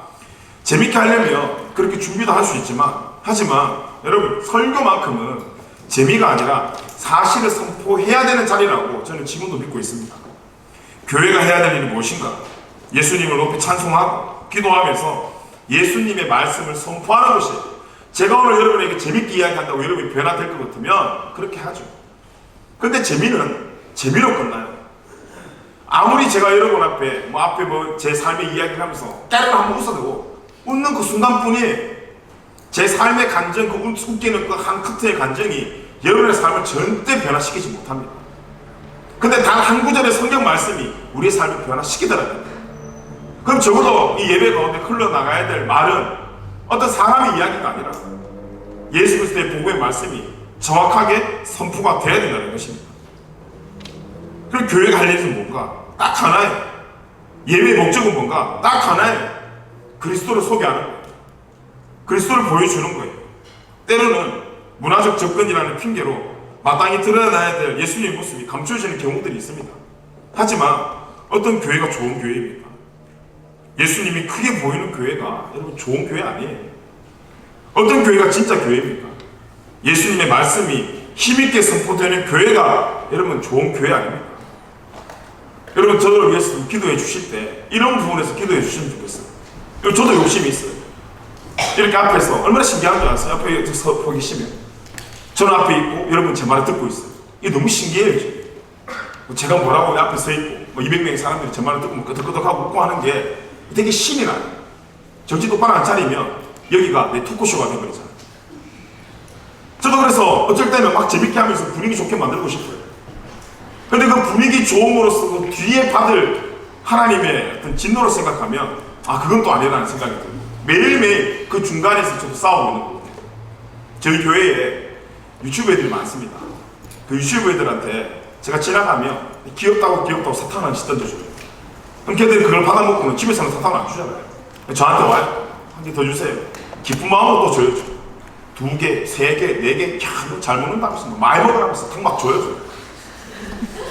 재밌게 하려면 그렇게 준비도 할 수 있지만, 하지만 여러분 설교만큼은 재미가 아니라 사실을 선포해야 되는 자리라고 저는 지금도 믿고 있습니다. 교회가 해야 될 일이 무엇인가? 예수님을 높이 찬송하고 기도하면서 예수님의 말씀을 선포하는 것이, 제가 오늘 여러분에게 재밌게 이야기한다고 여러분이 변화될 것 같으면 그렇게 하죠. 근데 재미는 재미로 끝나요. 아무리 제가 여러분 앞에 제 삶의 이야기를 하면서 깨르르 한번 웃어도 웃는 그 순간뿐이 제 삶의 감정, 그 웃기는 그 한 커트의 감정이 여러분의 삶을 절대 변화시키지 못합니다. 근데 단 한 구절의 성경 말씀이 우리의 삶을 변화시키더라고요. 그럼 적어도 이 예배 가운데 흘러나가야 될 말은 어떤 사람의 이야기가 아니라 예수 그리스도의 복음의 말씀이 정확하게 선포가 돼야 된다는 것입니다. 그럼 교회가 할 일은 뭔가? 딱 하나예요. 예배의 목적은 뭔가? 딱 하나예요. 그리스도를 소개하는 거예요. 그리스도를 보여주는 거예요. 때로는 문화적 접근이라는 핑계로 마땅히 드러나야 될 예수님의 모습이 감춰지는 경우들이 있습니다. 하지만 어떤 교회가 좋은 교회입니까? 예수님이 크게 보이는 교회가 여러분 좋은 교회 아니에요. 어떤 교회가 진짜 교회입니까? 예수님의 말씀이 힘있게 선포되는 교회가 여러분 좋은 교회 아닙니까? 여러분 저를 위해서 기도해 주실 때 이런 부분에서 기도해 주시면 좋겠어요. 저도 욕심이 있어요. 이렇게 앞에서 얼마나 신기한 줄 아세요? 앞에 서 계시면 저는 앞에 있고 여러분 제 말을 듣고 있어요. 이게 너무 신기해요. 지금. 제가 뭐라고 앞에 서 있고 200명의 사람들이 제 말을 듣고 끄덕끄덕하고 웃고 하는 게 되게 신이 나요. 정신 똑바로 안 차리면 여기가 내 토크쇼가 되어버리잖아요. 저도 그래서 어쩔 때는 막 재밌게 하면서 분위기 좋게 만들고 싶어요. 근데 그 분위기 좋음으로써 그 뒤에 받을 하나님의 어떤 진노로 생각하면 그건 또 아니라는 생각이 들고 매일매일 그 중간에서 저도 싸우고 있는 거거든요. 저희 교회에 유튜브 애들이 많습니다. 그 유튜브 애들한테 제가 지나가면 귀엽다고 사탕을 하나씩 던져줘요. 그럼 걔들이 그걸 받아먹고는 집에서는 사탕을 안 주잖아요. 저한테 와요. 한 개 더 주세요. 기쁜 마음으로 또 줘요. 2개, 3개, 4개, 잘 먹는다고 해서 많이 먹으라고 해서 사탕 막 줘요.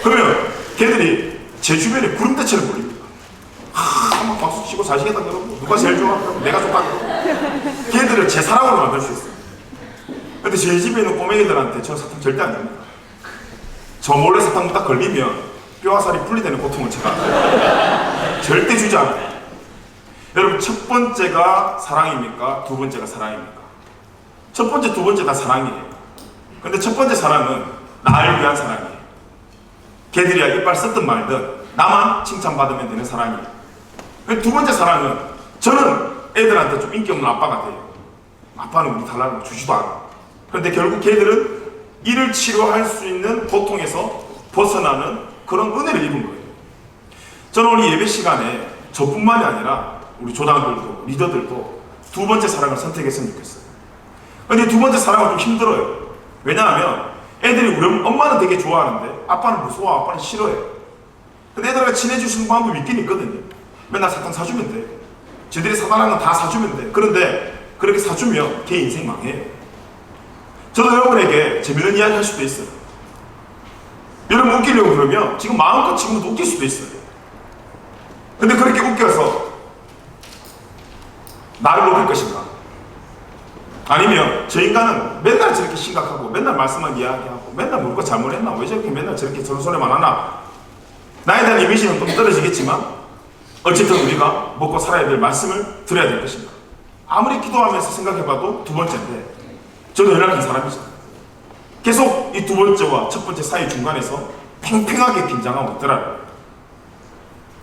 그러면 걔들이 제 주변에 구름대처럼 몰립니다. 막 박수 치고 자식이다 그러고 누가 제일 좋아? 그러면 내가 좋다 그러고 걔들을 제 사랑으로 만들 수 있어요. 근데 제 집에 있는 꼬맹이들한테 저 사탕 절대 안 줍니다. 저 몰래 사탕 딱 걸리면 뼈와 살이 분리되는 고통을 제가 절대 주지 않아요. 여러분, 첫 번째가 사랑입니까? 두 번째가 사랑입니까? 첫 번째, 두 번째 다 사랑이에요. 근데 첫 번째 사랑은 나를 위한 사랑이에요. 걔들이야 이빨 썼든 말든 나만 칭찬받으면 되는 사랑이에요. 두 번째 사랑은 저는 애들한테 좀 인기 없는 아빠가 돼요. 아빠는 우리 달라는 거 주지도 않아. 그런데 결국 걔들은 이를 치료할 수 있는 고통에서 벗어나는 그런 은혜를 입은 거예요. 저는 오늘 예배 시간에 저뿐만이 아니라 우리 조장들도 리더들도 두 번째 사랑을 선택했으면 좋겠어요. 근데 두 번째 사랑은 좀 힘들어요. 왜냐하면 애들이 우리 엄마는 되게 좋아하는데 아빠는 무서워, 아빠는 싫어해요. 근데 애들과 친해지시는 방법이 있긴 있거든요. 맨날 사탕 사주면 돼. 쟤들이 사달라는 건 다 사주면 돼. 그런데 그렇게 사주면 걔 인생 망해요. 저도 여러분에게 재밌는 이야기 할 수도 있어요. 여러분 웃기려고 그러면 지금 마음껏 지금도 웃길 수도 있어요. 근데 그렇게 웃겨서 나를 높일 것인가? 아니면 저 인간은 맨날 저렇게 심각하고 맨날 말씀만 이야기하고 맨날 뭔가 잘못했나? 왜 저렇게 맨날 저렇게 저런 소리만 하나? 나에 대한 이미지는 좀 떨어지겠지만 어쨌든 우리가 먹고 살아야 될 말씀을 드려야 될 것인가? 아무리 기도하면서 생각해봐도 두 번째인데 저도 연락한 사람이잖아요. 계속 이 두 번째와 첫 번째 사이 중간에서 팽팽하게 긴장하고 있더라고요.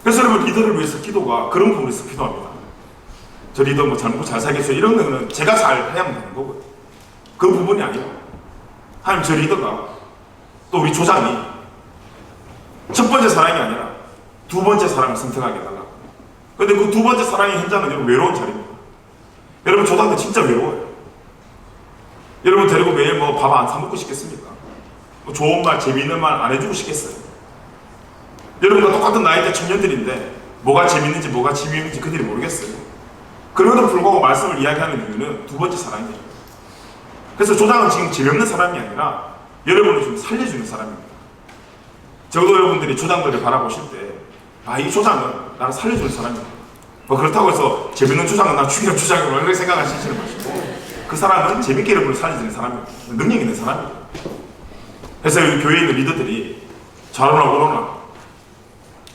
그래서 여러분 리더를 위해서 기도가 그런 부분에서 기도합니다. 저 리더 뭐 잘 먹고 잘 살겠어요. 이런 거는 제가 잘 해야만 되는 거고요. 그 부분이 아니라 하나님 저 리더가 또 우리 조장이 첫 번째 사랑이 아니라 두 번째 사랑을 선택하게 해달라고. 근데 그 두 번째 사랑의 현장은 여러분 외로운 자리입니다. 여러분 조장들 진짜 외로워요. 여러분 데리고 매일 뭐 밥 안 사먹고 싶겠습니까? 뭐 좋은 말, 재미있는 말 안 해주고 싶겠어요? 여러분과 똑같은 나이대 청년들인데 뭐가 재밌는지 뭐가 재미있는지 그들이 모르겠어요. 그럼에도 불구하고 말씀을 이야기하는 이유는 두 번째 사랑이에요. 그래서 조장은 지금 재미없는 사람이 아니라 여러분을 좀 살려주는 사람입니다. 적어도 여러분들이 조장들을 바라보실 때 이 조장은 나를 살려주는 사람이다. 뭐 그렇다고 해서 재밌는 조장은 나 죽이는 조장이라고 이렇게 생각하시지 마시고 그 사람은 재밌게 여러분을 살려주는 사람입니다. 능력 있는 사람입니다. 그래서 여기 교회에 있는 리더들이 잘오나 오로나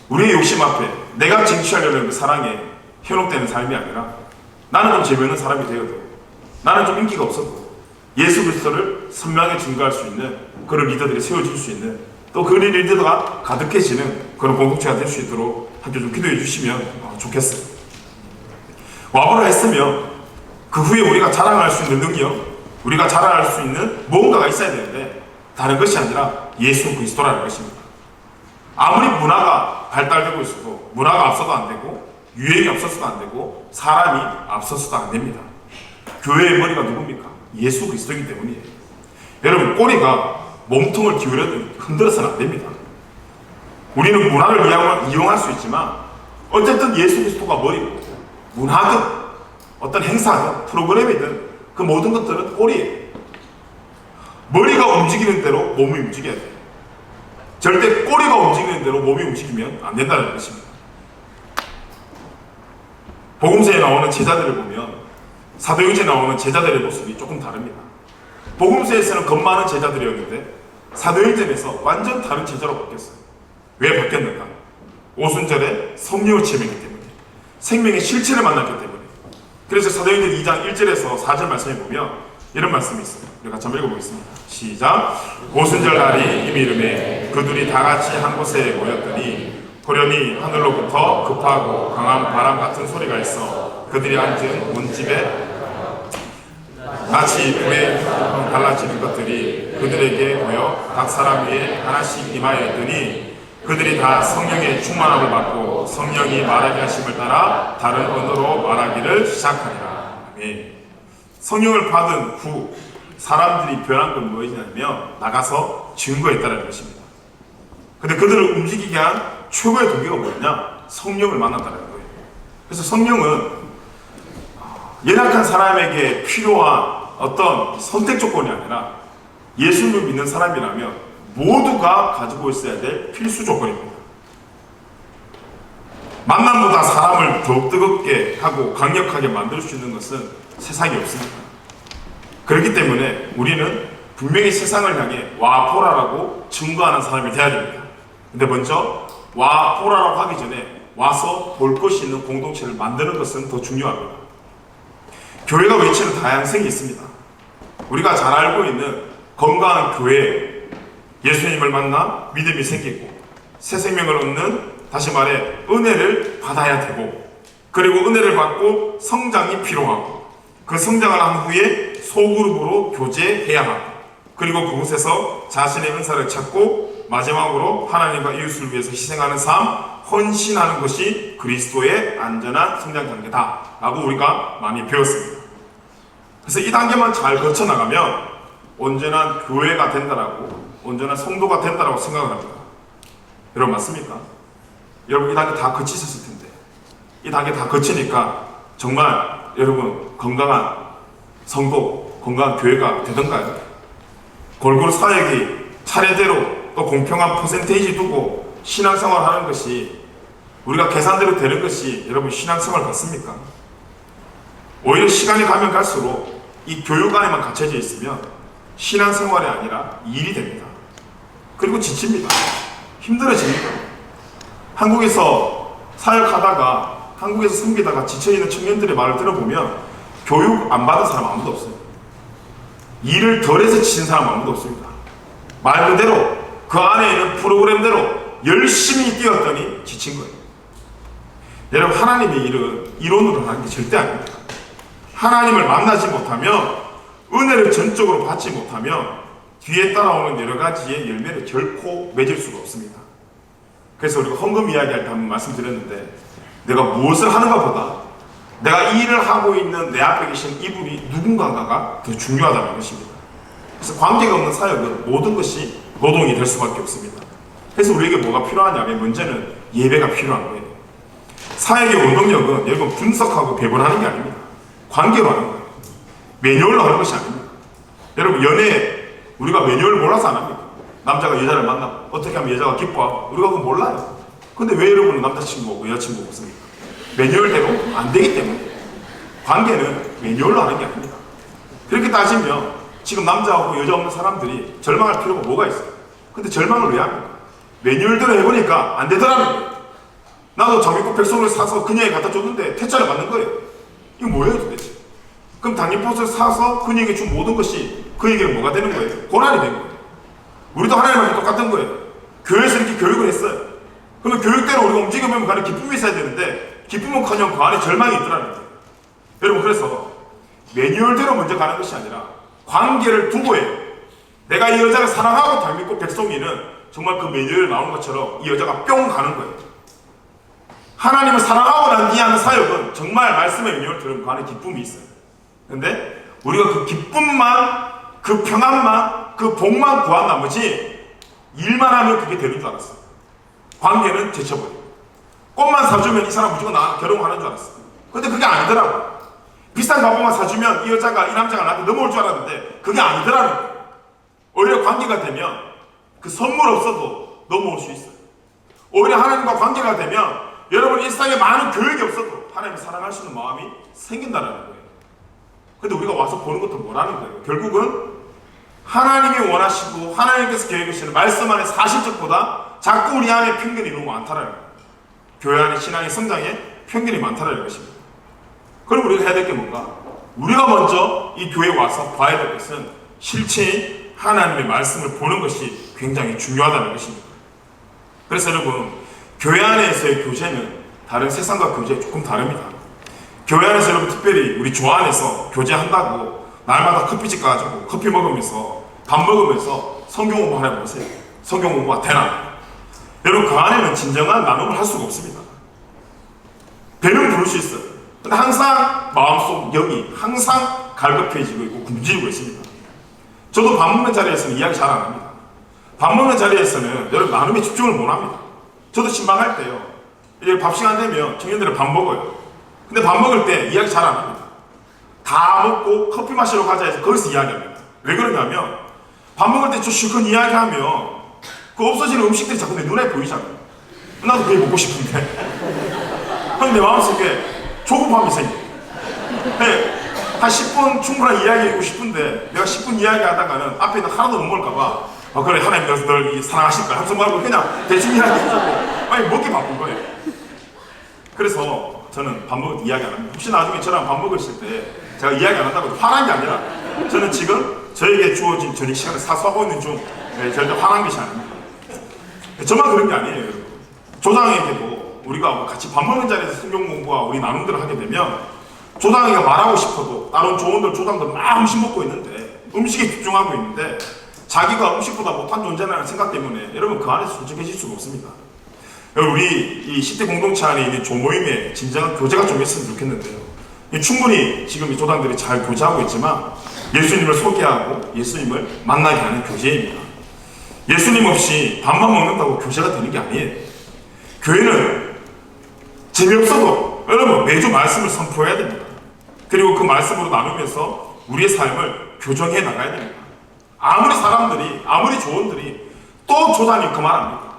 우리의 욕심 앞에 내가 쟁취하려는 그 사랑에 현혹되는 삶이 아니라 나는 좀 재미있는 사람이 되어도 나는 좀 인기가 없어도 예수 그리스도를 선명하게 증거할 수 있는 그런 리더들이 세워질 수 있는 또 그 리더가 가득해지는 그런 공동체가 될 수 있도록 함께 좀 기도해 주시면 좋겠어요. 와보라 했으면 그 후에 우리가 자랑할 수 있는 능력, 우리가 자랑할 수 있는 무언가가 있어야 되는데 다른 것이 아니라 예수 그리스도라는 것입니다. 아무리 문화가 발달되고 있어도 문화가 앞서도 안 되고 유행이 앞서서도 안 되고 사람이 앞서서도 안 됩니다. 교회의 머리가 누굽니까? 예수 그리스도이기 때문이에요. 여러분 꼬리가 몸통을 기울여도 흔들어서는 안 됩니다. 우리는 문화를 이용할 수 있지만 어쨌든 예수 그리스도가 머리고 문화든 어떤 행사든 프로그램이든 그 모든 것들은 꼬리예요. 머리가 움직이는 대로 몸이 움직여야 돼요. 절대 꼬리가 움직이는 대로 몸이 움직이면 안 된다는 것입니다. 복음서에 나오는 제자들을 보면 사도행전에 나오는 제자들의 모습이 조금 다릅니다. 복음서에서는 겁 많은 제자들이었는데 사도행전에서 완전 다른 제자로 바뀌었어요. 왜 바뀌었는가? 오순절에 성령을 체험했기 때문에 생명의 실체를 만났기 때문에. 그래서 사도행전 2장 1절에서 4절 말씀에 보면 이런 말씀이 있어요. 우리가 같이 한번 읽어보겠습니다. 시작. 오순절 날이 이미 이름에 그들이 다 같이 한 곳에 모였더니 호련히 하늘로부터 급하고 강한 바람 같은 소리가 있어 그들이 앉은 문집에 마치 불에 달라지는 것들이 그들에게 보여 각 사람 위에 하나씩 임하였더니 그들이 다 성령의 충만함을 받고 성령이 말하게 하심을 따라 다른 언어로 말하기를 시작하니라. 아멘. 성령을 받은 후 사람들이 변한 건 무엇이냐면 나가서 증거했다는 것입니다. 근데 그들을 움직이게 한 최고의 동기가 뭐냐? 성령을 만난다는 거예요. 그래서 성령은 연약한 사람에게 필요한 어떤 선택 조건이 아니라 예수를 믿는 사람이라면 모두가 가지고 있어야 될 필수 조건입니다. 만남보다 사람을 더욱 뜨겁게 하고 강력하게 만들 수 있는 것은 세상에 없습니다. 그렇기 때문에 우리는 분명히 세상을 향해 와보라라고 증거하는 사람이 되어야 됩니다. 근데 먼저 와보라라고 하기 전에 와서 볼 것이 있는 공동체를 만드는 것은 더 중요합니다. 교회가 외치는 다양성이 있습니다. 우리가 잘 알고 있는 건강한 교회, 예수님을 만나 믿음이 생기고 새 생명을 얻는, 다시 말해 은혜를 받아야 되고, 그리고 은혜를 받고 성장이 필요하고, 그 성장을 한 후에 소그룹으로 교제해야 하고, 그리고 그곳에서 자신의 은사를 찾고 마지막으로 하나님과 이웃을 위해서 희생하는 삶, 헌신하는 것이 그리스도의 안전한 성장 단계다 라고 우리가 많이 배웠습니다. 그래서 이 단계만 잘 거쳐나가면 온전한 교회가 된다라고, 온전한 성도가 된다라고 생각을 합니다. 여러분 맞습니까? 여러분 이 단계 다 거치셨을 텐데, 이 단계 다 거치니까 정말 여러분 건강한 성도, 건강한 교회가 되던가요? 골고루 사역이 차례대로 또 공평한 퍼센테이지 두고 신앙생활 하는 것이, 우리가 계산대로 되는 것이 여러분 신앙생활 같습니까? 오히려 시간이 가면 갈수록 이 교육 안에만 갇혀져 있으면 신앙생활이 아니라 일이 됩니다. 그리고 지칩니다. 힘들어집니다. 한국에서 사역하다가, 한국에서 섬기다가 지쳐있는 청년들의 말을 들어보면 교육 안 받은 사람 아무도 없어요. 일을 덜해서 지친 사람 아무도 없습니다. 말 그대로 그 안에 있는 프로그램대로 열심히 뛰었더니 지친 거예요. 여러분 하나님의 일은 이론으로 하는 게 절대 아닙니다. 하나님을 만나지 못하면, 은혜를 전적으로 받지 못하면 뒤에 따라오는 여러 가지의 열매를 결코 맺을 수가 없습니다. 그래서 우리가 헌금 이야기할 때 한번 말씀드렸는데, 내가 무엇을 하는가 보다 내가 이 일을 하고 있는 내 앞에 계신 이분이 누군가가 더 중요하다는 것입니다. 그래서 관계가 없는 사역은 모든 것이 노동이 될 수밖에 없습니다. 그래서 우리에게 뭐가 필요하냐면 문제는 예배가 필요한 거예요. 사역의 원동력은 여러분 분석하고 배분하는 게 아닙니다. 관계로 하는 거예요. 매뉴얼로 하는 것이 아닙니다. 여러분 연애 우리가 매뉴얼 몰라서 안 합니까? 남자가 여자를 만나 어떻게 하면 여자가 기뻐하고 우리가 그건 몰라요. 근데 왜 여러분은 남자친구고 여자친구가 없습니까? 매뉴얼대로 안 되기 때문에. 관계는 매뉴얼로 하는 게 아닙니다. 그렇게 따지면 지금 남자하고 여자 없는 사람들이 절망할 필요가 뭐가 있어요? 근데 절망을 왜 합니까? 매뉴얼대로 해보니까 안 되더라는 거예요. 나도 장미꽃 백송을 사서 그녀에게 갖다 줬는데 퇴짜를 받는 거예요. 이거 뭐예요 도대체? 그럼 단잎꽃을 사서 그녀에게 준 모든 것이 그에게는 뭐가 되는 거예요? 고난이 된 거예요. 우리도 하나님하고 똑같은 거예요. 교회에서 이렇게 교육을 했어요. 그러면 교육대로 우리가 움직이면 그 안에 기쁨이 있어야 되는데 기쁨은커녕 그 안에 절망이 있더라는 거예요. 여러분 그래서 매뉴얼대로 먼저 가는 것이 아니라 관계를 두고 해요. 내가 이 여자를 사랑하고 단잎꽃 백송이는 정말 그 매뉴얼에 나오는 것처럼 이 여자가 뿅 가는 거예요. 하나님을 사랑하고 난 뒤에 하는 사역은 정말 말씀의 매뉴얼 들으면 그 안에 기쁨이 있어요. 근데 우리가 그 기쁨만, 그 평안만, 그 복만 구한 나머지 일만 하면 그게 되는 줄 알았어요. 관계는 제쳐버리고 꽃만 사주면 이 사람 무조건 나랑 결혼하는 줄 알았어요. 근데 그게 아니더라고요. 비싼 가방만 사주면 이 여자가, 이 남자가 나한테 넘어올 줄 알았는데 그게 아니더라는 거예요. 오히려 관계가 되면 그 선물 없어도 넘어올 수 있어요. 오히려 하나님과 관계가 되면 여러분 일상에 많은 교육이 없어도 하나님을 사랑할 수 있는 마음이 생긴다는 거예요. 근데 우리가 와서 보는 것도 뭐라는 거예요? 결국은 하나님이 원하시고 하나님께서 계획하시는 말씀 안의 사실적보다 자꾸 우리 안에 편견이 너무 많다라는 거예요. 교회 안의 신앙의 성장에 편견이 많다라는 것입니다. 그럼 우리가 해야 될 게 뭔가? 우리가 먼저 이 교회에 와서 봐야 될 것은 실체인 하나님의 말씀을 보는 것이 굉장히 중요하다는 것입니다. 그래서 여러분 교회 안에서의 교제는 다른 세상과 교제가 조금 다릅니다. 교회 안에서 여러분 특별히 우리 조 안에서 교제한다고 날마다 커피집 가가지고 커피 먹으면서 밥 먹으면서 성경 공부 하나 보세요. 성경 공부가 되나? 여러분, 그 안에는 진정한 나눔을 할 수가 없습니다. 배는 부를 수 있어요. 근데 항상 마음속 영이 항상 갈급해지고 있고 굶주리고 있습니다. 저도 밥 먹는 자리에서는 이야기 잘 안 합니다. 밥 먹는 자리에서는 여러분 나눔에 집중을 못 합니다. 저도 신방할 때요, 이제 밥 시간 되면 청년들은 밥 먹어요. 근데 밥 먹을 때 이야기 잘 안 합니다. 다 먹고 커피 마시러 가자 해서 거기서 이야기합니다. 왜 그러냐면 밥 먹을 때 저 실컷 이야기하면 그 없어지는 음식들이 자꾸 내 눈에 보이잖아요. 나도 그게 먹고 싶은데 그럼 내 마음속에 조급함이 생겨요. 한 10분 충분한 이야기하고 싶은데 내가 10분 이야기하다가는 앞에 있는 하나도 못 먹을까봐 그래 하나님께서 널 사랑하실 거야 하면서 말고 그냥 대충 이야기하고 아니 먹기 바쁜 거예요. 그래서 저는 밥 먹을 때 이야기 안 합니다. 혹시 나중에 저랑 밥 먹으실 때 제가 이야기 안 한다고 화난 게 아니라 저는 지금 저에게 주어진 저녁 시간을 사수하고 있는 중 절대 화난 것이 아닙니다. 저만 그런 게 아니에요. 조장에게도 우리가 같이 밥 먹는 자리에서 성경 공부와 우리 나눔들을 하게 되면 조장에게 말하고 싶어도 다른 조원들 조장들 막 음식 먹고 있는데 음식에 집중하고 있는데 자기가 음식보다 못한 존재라는 생각 때문에 여러분 그 안에서 솔직해질 수가 없습니다. 우리 이 10대 공동체 안에 있는 조모임에 진정한 교제가 좀 있으면 좋겠는데요. 충분히 지금 이 조당들이 잘 교제하고 있지만 예수님을 소개하고 예수님을 만나게 하는 교제입니다. 예수님 없이 밥만 먹는다고 교제가 되는 게 아니에요. 교회는 재미없어도 여러분 매주 말씀을 선포해야 됩니다. 그리고 그 말씀으로 나누면서 우리의 삶을 교정해 나가야 됩니다. 아무리 사람들이 아무리 조언들이 또 조장님 그 말합니까?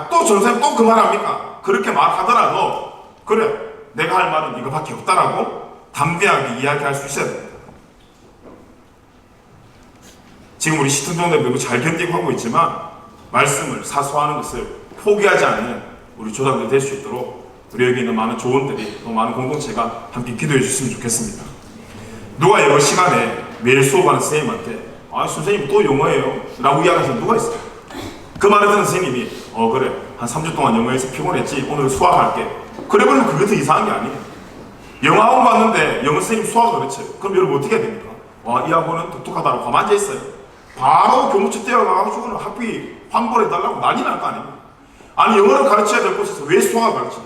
또 전사님 또 그 말합니까? 그렇게 말하더라도 그래 내가 할 말은 이거밖에 없다라고 담대하게 이야기할 수 있어야 됩니다. 지금 우리 시청자들도 잘 견디고 하고 있지만 말씀을 사수하는 것을 포기하지 않는 우리 조장들 될 수 있도록 우리 여기 있는 많은 조언들이 또 많은 공동체가 함께 기도해 주셨으면 좋겠습니다. 누가 영어 시간에 매일 수업하는 선생님한테 선생님 또 영어예요 라고 이야기하시는 누가 있어요? 그 말을 듣는 선생님이 그래 한 3주 동안 영어에서 피곤했지 오늘 수학할게 그래 보면 그게 더 이상한 게 아니에요. 영어 학원 갔는데 영어 선생님 수학을 가르쳐요. 그럼 여러분 어떻게 해야 됩니까? 이 학원은 독특하다고 가만히 앉아있어요. 바로 교무처 뛰어가가지고 학비 환불해달라고 난리 날 거 아닙니까? 아니 영어를 가르쳐야 될 곳에서 왜 수학을 가르치냐?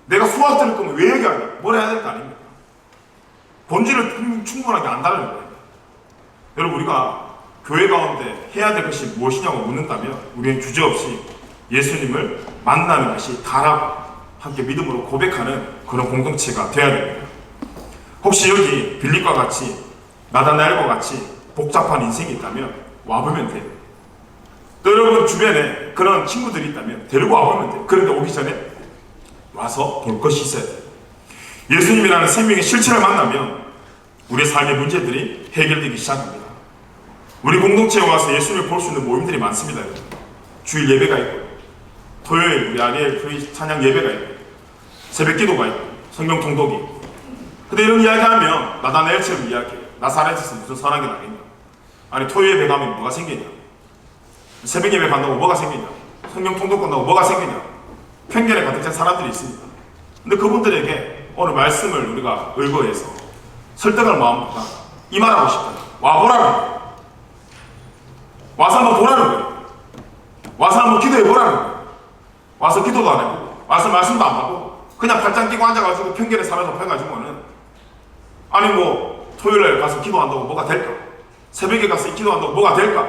내가 수학 들을 거면 왜 여기 하냐? 뭘 해야 될 거 아닙니까? 본질을 충분하게 안다는 거예요. 여러분 우리가 교회 가운데 해야 될 것이 무엇이냐고 묻는다면 우리는 주저없이 예수님을 만나는 것이 다라고 함께 믿음으로 고백하는 그런 공동체가 되어야 됩니다. 혹시 여기 빌립과 같이 나다나엘과 같이 복잡한 인생이 있다면 와보면 돼요. 또 여러분 주변에 그런 친구들이 있다면 데리고 와보면 돼요. 그런데 오기 전에 와서 볼 것이 있어야 돼요. 예수님이라는 생명의 실체를 만나면 우리의 삶의 문제들이 해결되기 시작합니다. 우리 공동체에 와서 예수님을 볼 수 있는 모임들이 많습니다. 주일 예배가 있고 토요일 우리 아리엘 교회 찬양 예배가 있고 새벽 기도가 있고 성경 통독이 있고 근데 이런 이야기하면 나다나엘처럼 이야기해요. 나사렛에서 무슨 선한 게 나겠냐? 아니 토요일 예배 가면 뭐가 생기냐? 새벽 예배 간다고 뭐가 생기냐? 성경 통독 간다고 뭐가 생기냐? 편견에 가득 찬 사람들이 있습니다. 근데 그분들에게 오늘 말씀을 우리가 의거해서 설득할 마음보다 이 말하고 싶다. 와보라는 거예요. 와서 한번 보라는 거예요. 와서 한번 기도해 보라는 거예요. 와서 기도도 안 해보고 와서 말씀도 안 하고 그냥 팔짱 끼고 앉아가지고 편견에 사로잡혀가지고는 아니 뭐 토요일에 가서 기도한다고 뭐가 될까? 새벽에 가서 기도한다고 뭐가 될까?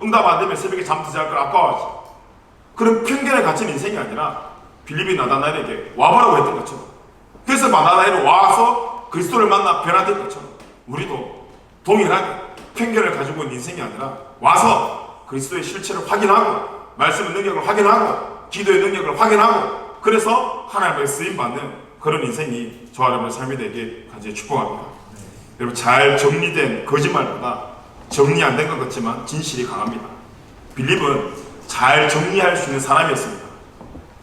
응답 안 되면 새벽에 잠도 잘 걸 아까워하지. 그런 편견에 갇힌 인생이 아니라 빌립이 나다나엘에게 와보라고 했던 것처럼 그래서 나다나엘이 와서 그리스도를 만나 변화된 것처럼 우리도 동일하게 편견을 가지고 있는 인생이 아니라 와서 그리스도의 실체를 확인하고 말씀의 능력을 확인하고 기도의 능력을 확인하고 그래서 하나님의 쓰임받는 그런 인생이 저와 여러분의 삶이 되게 간절히 축복합니다. 여러분 잘 정리된 거짓말보다 정리 안 된 것 같지만 진실이 강합니다. 빌립은 잘 정리할 수 있는 사람이었습니다.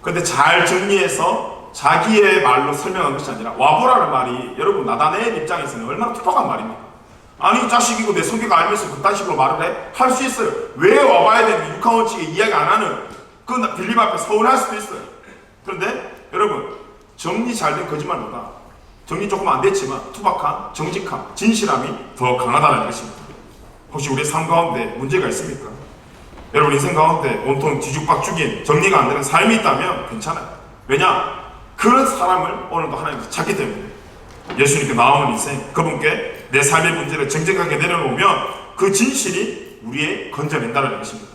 그런데 잘 정리해서 자기의 말로 설명한 것이 아니라 와보라는 말이 여러분 나다나엘 입장에서는 얼마나 투박한 말입니까? 아니 이 자식이고 내 성격 알면서 그딴 식으로 말을 해? 할 수 있어요. 왜 와봐야 되는지 육한 원칙에 이야기 안 하는 그 빌립 앞에 서운할 수도 있어요. 그런데 여러분 정리 잘 된 거짓말보다 정리 조금 안 됐지만 투박함, 정직함, 진실함이 더 강하다는 것입니다. 혹시 우리 삶 가운데 문제가 있습니까? 여러분 인생 가운데 온통 뒤죽박죽인 정리가 안 되는 삶이 있다면 괜찮아요. 왜냐? 그런 사람을 오늘도 하나님께서 찾기 때문에 예수님께 나오는 인생, 그분께 내 삶의 문제를 정직하게 내려놓으면 그 진실이 우리의 건져낸다는 것입니다.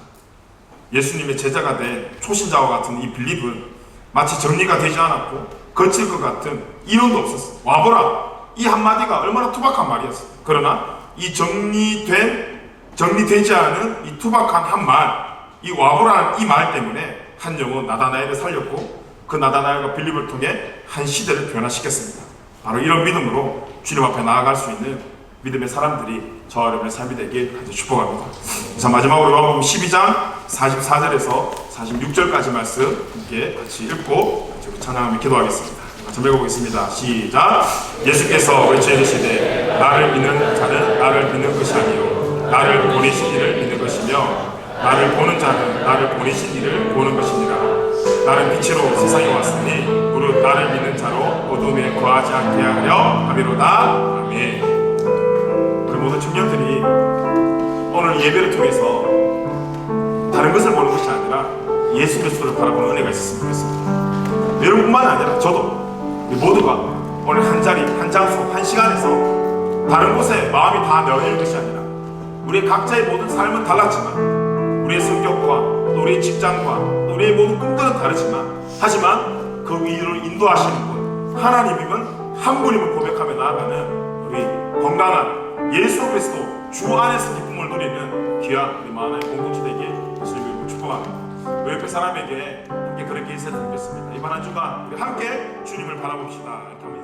예수님의 제자가 된 초신자와 같은 이 빌립은 마치 정리가 되지 않았고 거칠 것 같은 이론도 없었어요. 와보라, 이 한마디가 얼마나 투박한 말이었어요. 그러나 이 정리되지 않은 이 투박한 한 말, 이 와보라는 이 말 때문에 한 영혼 나다나엘을 살렸고 그 나다나엘과 빌립을 통해 한 시대를 변화시켰습니다. 바로 이런 믿음으로 주님 앞에 나아갈 수 있는 믿음의 사람들이 저와 여러분의 삶이 되길 간절히 축복합니다. 자, 마지막으로 요한복음 12장 44절에서 46절까지 말씀 함께 같이 읽고 찬양하며 기도하겠습니다. 같이 읽어보겠습니다. 시작. 예수께서 외쳐이르시되 나를 믿는 자는 나를 믿는 것이 아니요 나를 보내신 이를 믿는 것이며 나를 보는 자는 나를 보내신 이를 보는 것이니라. 나는 빛으로 세상에 왔으니 무릇 나를 믿는 자로 어둠에 거하지 않게 하려 함이로다. 아멘. 우리 모든 청년들이 오늘 예배를 통해서 다른 것을 보는 것이 아니라 예수 그리스도를 바라보는 은혜가 있었으면 좋겠습니다. 여러분뿐만 아니라 저도, 우리 모두가 오늘 한 자리, 한 장소, 한 시간에서 다른 곳에 마음이 다 메어있는 것이 아니라 우리의 각자의 모든 삶은 달랐지만 우리의 성격과 또 우리의 직장과 또 우리의 모든 꿈들은 다르지만 하지만 그 위를 인도하시는 분 하나님이면 한 분임을 고백하며 나아가는 우리 건강한 예수 그리스도 주 안에서 기쁨을 누리는 귀한 우리 마하나의 공동체 되기에 주님을 축복합니다. 우리 옆에 사람에게 함께 그렇게 인사드리겠습니다. 이번 한 주간 우리 함께 주님을 바라봅시다. 이렇게 하면